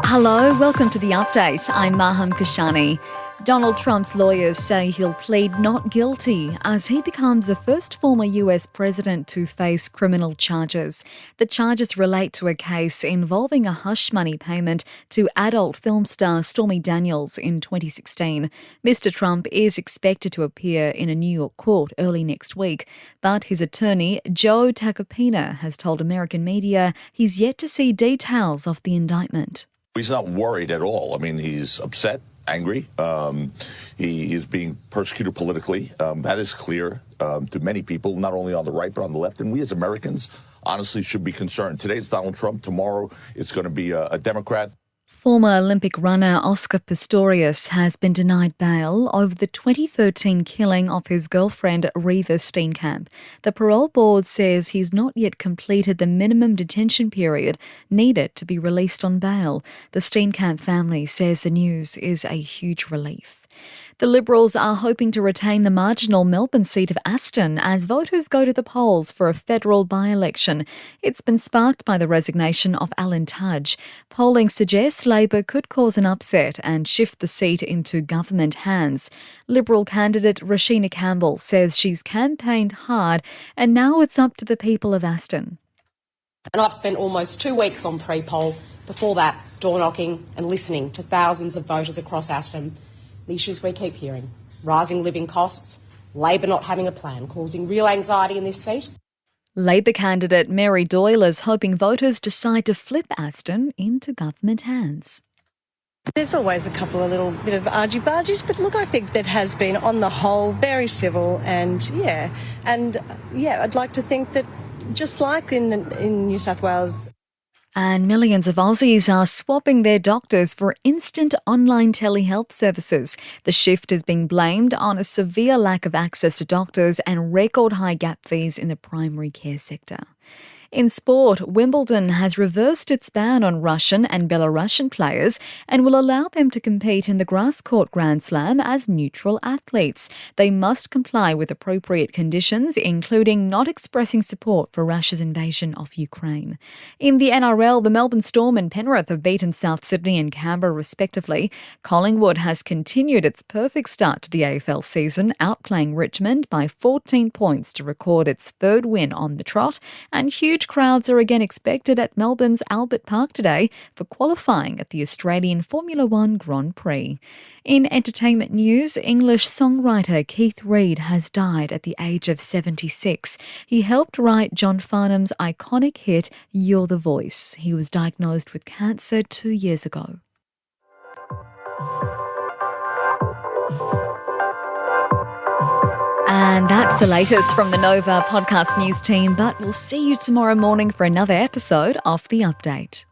Hello, welcome to The Update. I'm Maham Kashani. Donald Trump's lawyers say he'll plead not guilty as he becomes the first former US president to face criminal charges. The charges relate to a case involving a hush money payment to adult film star Stormy Daniels in 2016. Mr. Trump is expected to appear in a New York court early next week, but his attorney, Joe Tacopina, has told American media he's yet to see details of the indictment. He's not worried at all. I mean, he's upset, angry. He is being persecuted politically. That is clear to many people, not only on the right but on the left. And we as Americans honestly should be concerned. Today it's Donald Trump. Tomorrow it's going to be a Democrat. Former Olympic runner Oscar Pistorius has been denied bail over the 2013 killing of his girlfriend Reeva Steenkamp. The parole board says he's not yet completed the minimum detention period needed to be released on bail. The Steenkamp family says the news is a huge relief. The Liberals are hoping to retain the marginal Melbourne seat of Aston as voters go to the polls for a federal by-election. It's been sparked by the resignation of Alan Tudge. Polling suggests Labor could cause an upset and shift the seat into government hands. Liberal candidate Rashina Campbell says she's campaigned hard and now it's up to the people of Aston. And I've spent almost 2 weeks on pre-poll, before that door-knocking and listening to thousands of voters across Aston. The issues we keep hearing: rising living costs, Labor not having a plan, causing real anxiety in this seat. Labor candidate Mary Doyle is hoping voters decide to flip Aston into government hands. There's always a couple of little bit of argy-bargies, but look, I think that has been, on the whole, very civil and, I'd like to think that just like in New South Wales. And millions of Aussies are swapping their doctors for instant online telehealth services. The shift is being blamed on a severe lack of access to doctors and record high gap fees in the primary care sector. In sport, Wimbledon has reversed its ban on Russian and Belarusian players and will allow them to compete in the grass court Grand Slam as neutral athletes. They must comply with appropriate conditions, including not expressing support for Russia's invasion of Ukraine. In the NRL, the Melbourne Storm and Penrith have beaten South Sydney and Canberra respectively. Collingwood has continued its perfect start to the AFL season, outplaying Richmond by 14 points to record its third win on the trot, and huge crowds are again expected at Melbourne's Albert Park today for qualifying at the Australian Formula One Grand Prix. In entertainment news, English songwriter Keith Reid has died at the age of 76. He helped write John Farnham's iconic hit You're the Voice. He was diagnosed with cancer 2 years ago. And that's the latest from the Nova Podcast News team, but we'll see you tomorrow morning for another episode of The Update.